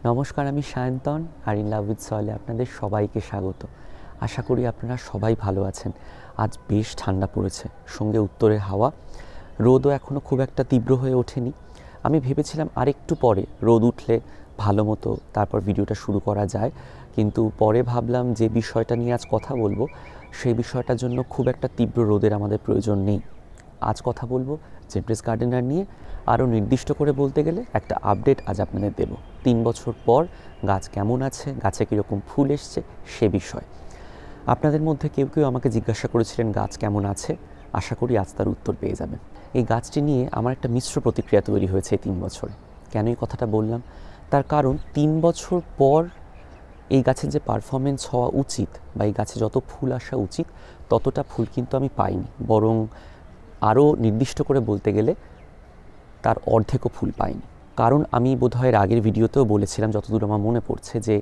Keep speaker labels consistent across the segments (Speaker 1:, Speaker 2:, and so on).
Speaker 1: নমস্কার, আমি সায়ন্তন আর in love with সয়েলে আপনাদের সবাইকে স্বাগত। আশা করি আপনারা সবাই ভালো আছেন। আজ বেশ ঠান্ডা পড়েছে, সঙ্গে উত্তরের হাওয়া। রোদও এখনও খুব একটা তীব্র হয়ে ওঠেনি। আমি ভেবেছিলাম আরেকটু পরে রোদ উঠলে ভালো মতো তারপর ভিডিওটা শুরু করা যায়, কিন্তু পরে ভাবলাম যে বিষয়টা নিয়ে আজ কথা বলবো সেই বিষয়টার জন্য খুব একটা তীব্র রোদের আমাদের প্রয়োজন নেই। আজ কথা বলবো জেনরেস গার্ডেনার নিয়ে। আরও নির্দিষ্ট করে বলতে গেলে একটা আপডেট আজ আপনাদের দেব। 3 বছর পর গাছ কেমন আছে, গাছে কীরকম ফুল এসছে সে বিষয়। আপনাদের মধ্যে কেউ কেউ আমাকে জিজ্ঞাসা করেছিলেন গাছ কেমন আছে। আশা করি আজ তার উত্তর পেয়ে যাবেন। এই গাছটি নিয়ে আমার একটা মিশ্র প্রতিক্রিয়া তৈরি হয়েছে এই 3 বছরে। কেন এই কথাটা বললাম? তার কারণ 3 বছর পর এই গাছের যে পারফরমেন্স হওয়া উচিত বা এই গাছে যত ফুল আসা উচিত ততটা ফুল কিন্তু আমি পাইনি, বরং আরও নির্দিষ্ট করে বলতে গেলে তার অর্ধেকও ফুল পাইনি। কারণ আমি বোধহয় আগের ভিডিওতেও বলেছিলাম, যতদূর আমার মনে পড়ছে, যে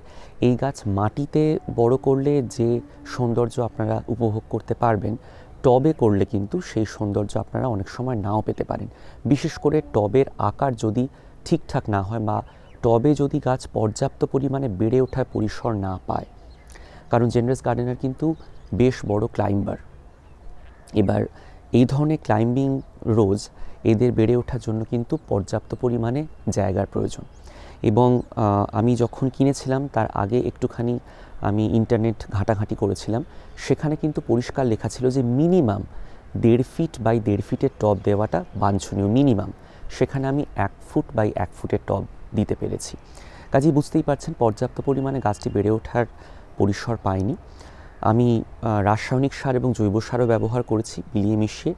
Speaker 1: এই গাছ মাটিতে বড় করলে যে সৌন্দর্য আপনারা উপভোগ করতে পারবেন, টবে করলে কিন্তু সেই সৌন্দর্য আপনারা অনেক সময় নাও পেতে পারেন। বিশেষ করে টবের আকার যদি ঠিকঠাক না হয় বা টবে যদি গাছ পর্যাপ্ত পরিমাণে বেড়ে ওঠার পরিসর না পায়। কারণ জেনরেস গার্ডেনার কিন্তু বেশ বড় ক্লাইম্বার। এবার এই ধরনের ক্লাইম্বিং রোজ এদের বেড়ে ওঠার জন্য কিন্তু পর্যাপ্ত পরিমাণে জায়গার প্রয়োজন। এবং আমি যখন কিনেছিলাম তার আগে একটুখানি আমি ইন্টারনেট ঘাঁটাঘাঁটি করেছিলাম। সেখানে কিন্তু পরিষ্কার লেখা ছিল যে মিনিমাম 1.5 ফিট বাই 1.5 ফিটের টব দেওয়াটা বাঞ্ছনীয়, মিনিমাম। সেখানে আমি 1 ফুট বাই 1 ফুটের টব দিতে পেরেছি। কাজেই বুঝতেই পারছেন পর্যাপ্ত পরিমাণে গাছটি বেড়ে ওঠার পরিসর পায়নি। আমি রাসায়নিক সার এবং জৈব সারও ব্যবহার করেছি মিলিয়ে মিশিয়ে।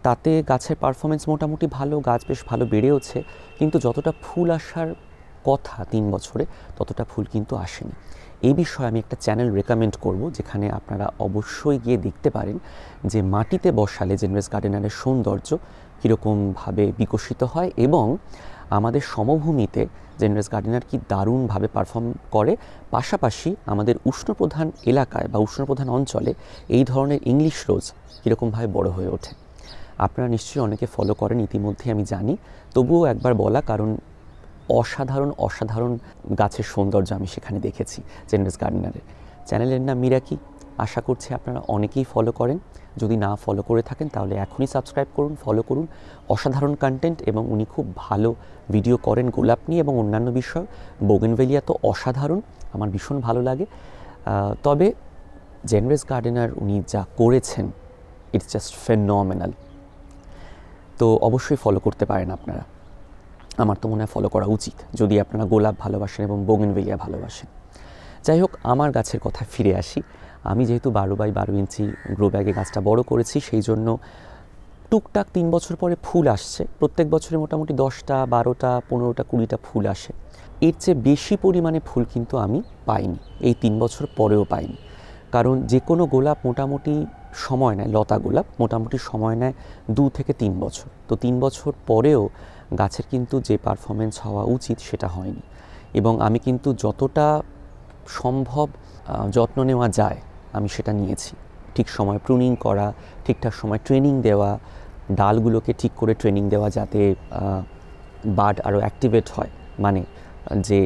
Speaker 1: তাতে গাছের পারফরমেন্স মোটামুটি ভালো, গাছ বেশ ভালো বেড়েওছে, কিন্তু যতটা ফুল আসার কথা 3 বছরে ততটা ফুল কিন্তু আসেনি। এই বিষয়ে আমি একটা চ্যানেল রেকমেন্ড করব, যেখানে আপনারা অবশ্যই গিয়ে দেখতে পারেন যে মাটিতে বসালে জেনরেস গার্ডেনারের সৌন্দর্য কীরকমভাবে বিকশিত হয় এবং আমাদের সমভূমিতে জেনরেস গার্ডেনার কি দারুণভাবে পারফর্ম করে। পাশাপাশি আমাদের উষ্ণপ্রধান এলাকায় বা উষ্ণপ্রধান অঞ্চলে এই ধরনের ইংলিশ রোজ কীরকমভাবে বড় হয়ে ওঠে। আপনারা নিশ্চয়ই অনেকে ফলো করেন ইতিমধ্যে, আমি জানি, তবুও একবার বলা, কারণ অসাধারণ গাছের সৌন্দর্য আমি সেখানে দেখেছি জেনরেস গার্ডেনারের। চ্যানেলের নাম মিরাকি। আশা করছি আপনারা অনেকেই ফলো করেন। যদি না ফলো করে থাকেন তাহলে এখনই সাবস্ক্রাইব করুন, ফলো করুন। অসাধারণ কন্টেন্ট এবং উনি খুব ভালো ভিডিও করেন গোলাপ নিয়ে এবং অন্যান্য বিষয়। বোগেনভেলিয়া তো অসাধারণ, আমার ভীষণ ভালো লাগে। তবে জেনরেস গার্ডেনার উনি যা করেছেন, ইটস জাস্ট ফেনোমেনাল। তো অবশ্যই ফলো করতে পারেন আপনারা। আমার তো মনে হয় ফলো করা উচিত যদি আপনারা গোলাপ ভালোবাসেন এবং বোগেনভেলিয়া ভালোবাসেন। যাই হোক, আমার গাছের কথা ফিরে আসি। আমি যেহেতু 12 বাই 12 ইঞ্চি গ্রো ব্যাগে গাছটা বড় করেছি, সেই জন্য টুকটাক 3 বছর পরে ফুল আসছে। প্রত্যেক বছরে মোটামুটি 10টা 12টা 15টা 20টা ফুল আসে। এর চেয়ে বেশি পরিমাণে ফুল কিন্তু আমি পাইনি, এই 3 বছর পরেও পাইনি। কারণ যে কোনো গোলাপ মোটামুটি সময় নেয়, লতা গোলাপ মোটামুটি সময় নেয় 2 থেকে 3 বছর। তো 3 বছর পরেও গাছের কিন্তু যে পারফরমেন্স হওয়া উচিত সেটা হয়নি। এবং আমি কিন্তু যতটা সম্ভব যত্ন নেওয়া যায় আমি সেটা নিয়েছি। ঠিক সময় প্রুনিং করা, ঠিকঠাক সময় ট্রেনিং দেওয়া, ডালগুলোকে ঠিক করে ট্রেনিং দেওয়া যাতে বাড আরও অ্যাক্টিভেট হয়। মানে যে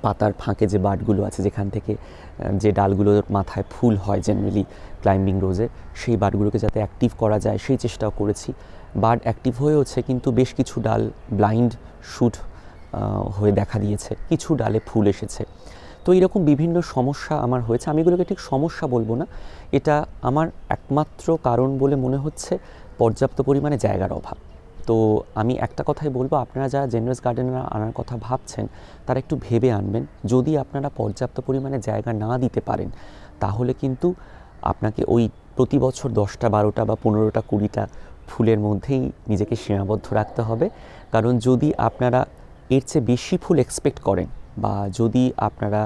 Speaker 1: পাতার ফাঁকে যে বাডগুলো আছে, যেখান থেকে যে ডালগুলোর মাথায় ফুল হয় জেনারেলি ক্লাইম্বিং রোজে, সেই বাডগুলোকে যাতে অ্যাক্টিভ করা যায় সেই চেষ্টাও করেছি। বাড অ্যাক্টিভ হয়েওছে, কিন্তু বেশ কিছু ডাল ব্লাইন্ড শুট হয়ে দেখা দিয়েছে, কিছু ডালে ফুল এসেছে। তো এরকম বিভিন্ন সমস্যা আমার হয়েছে। আমি এগুলোকে ঠিক সমস্যা বলবো না, এটা আমার একমাত্র কারণ বলে মনে হচ্ছে পর্যাপ্ত পরিমাণে জায়গার অভাব। তো আমি একটা কথাই বলবো, আপনারা যারা জেনরেস গার্ডেনার আনার কথা ভাবছেন তারা একটু ভেবে আনবেন। যদি আপনারা পর্যাপ্ত পরিমাণে জায়গা না দিতে পারেন তাহলে কিন্তু আপনাকে ওই প্রতি বছর 10টা 12টা বা 15টা 20টা ফুলের মধ্যেই নিজেকে সীমাবদ্ধ রাখতে হবে। কারণ যদি আপনারা এর চেয়ে বেশি ফুল এক্সপেক্ট করেন, বা যদি আপনারা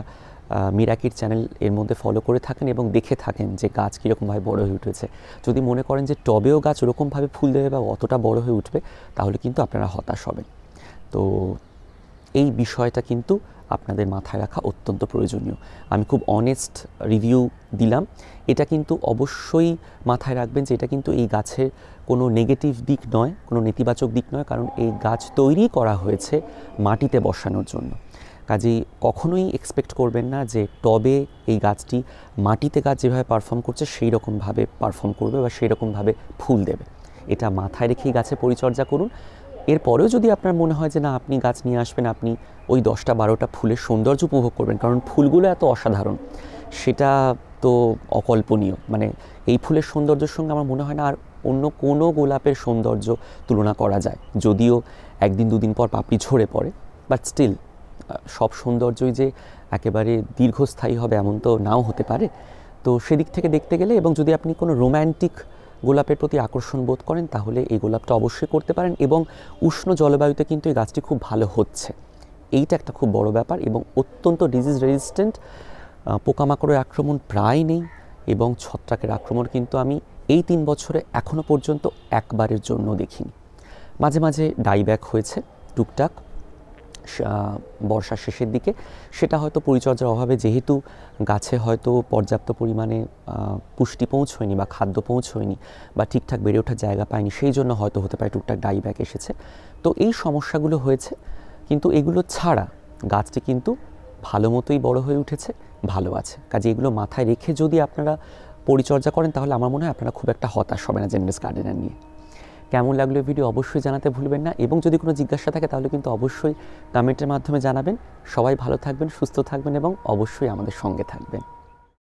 Speaker 1: মিরাকির চ্যানেল এর মধ্যে ফলো করে থাকেন এবং দেখে থাকেন যে গাছ কীরকমভাবে বড় হয়ে উঠেছে, যদি মনে করেন যে টবেও গাছ ওরকমভাবে ফুল দেবে বা অতটা বড় হয়ে উঠবে, তাহলে কিন্তু আপনারা হতাশ হবেন। তো এই বিষয়টা কিন্তু আপনাদের মাথায় রাখা অত্যন্ত প্রয়োজনীয়। আমি খুব অনেস্ট রিভিউ দিলাম। এটা কিন্তু অবশ্যই মাথায় রাখবেন যে এটা কিন্তু এই গাছের কোনো নেগেটিভ দিক নয়, কোনো নেতিবাচক দিক নয়, কারণ এই গাছ তৈরি করা হয়েছে মাটিতে বসানোর জন্য। কাজেই কখনোই এক্সপেক্ট করবেন না যে টবে এই গাছটি মাটিতে গাছ যেভাবে পারফর্ম করছে সেই রকমভাবে পারফর্ম করবে বা সেই রকমভাবে ফুল দেবে। এটা মাথায় রেখেই গাছের পরিচর্যা করুন। এরপরেও যদি আপনার মনে হয় যে না আপনি গাছ নিয়ে আসবেন, আপনি ওই 10টা 12টা ফুলের সৌন্দর্য উপভোগ করবেন, কারণ ফুলগুলো এত অসাধারণ, সেটা তো অকল্পনীয়। মানে এই ফুলের সৌন্দর্যের সঙ্গে আমার মনে হয় না আর অন্য কোনো গোলাপের সৌন্দর্য তুলনা করা যায়। যদিও একদিন দুদিন পর পাপড়ি ঝরে পড়ে, বাট স্টিল সব সৌন্দর্যই যে একেবারে দীর্ঘস্থায়ী হবে এমন তো নাও হতে পারে। তো সেদিক থেকে দেখতে গেলে, এবং যদি আপনি কোনো রোম্যান্টিক গোলাপের প্রতি আকর্ষণ বোধ করেন, তাহলে এই গোলাপটা অবশ্যই করতে পারেন। এবং উষ্ণ জলবায়ুতে কিন্তু এই গাছটি খুব ভালো হচ্ছে, এইটা একটা খুব বড় ব্যাপার। এবং অত্যন্ত ডিজিজ রেজিস্ট্যান্ট, পোকামাকড়ের আক্রমণ প্রায় নেই, এবং ছত্রাকের আক্রমণ কিন্তু আমি এই 3 বছরে এখনও পর্যন্ত একবারের জন্য দেখিনি। মাঝে মাঝে ডাইব্যাক হয়েছে টুকটাক বর্ষার শেষের দিকে, সেটা হয়তো পরিচর্যার অভাবে, যেহেতু গাছে হয়তো পর্যাপ্ত পরিমাণে পুষ্টি পৌঁছয়নি বা খাদ্য পৌঁছয়নি বা ঠিকঠাক বেড়ে ওঠার জায়গা পায়নি, সেই জন্য হয়তো হতে পারে টুকটাক ডাইব্যাক এসেছে। তো এই সমস্যাগুলো হয়েছে, কিন্তু এগুলো ছাড়া গাছটি কিন্তু ভালো মতোই বড় হয়ে উঠেছে, ভালো আছে। কাজে এগুলো মাথায় রেখে যদি আপনারা পরিচর্যা করেন, তাহলে আমার মনে হয় আপনারা খুব একটা হতাশ হবে না জেনেরেস গার্ডেনার নিয়ে। কেমন লাগলো ভিডিও অবশ্যই জানাতে ভুলবেন না, এবং যদি কোনো জিজ্ঞাসা থাকে তাহলে কিন্তু অবশ্যই কমেন্টের মাধ্যমে জানাবেন। সবাই ভালো থাকবেন, সুস্থ থাকবেন এবং অবশ্যই আমাদের সঙ্গে থাকবেন।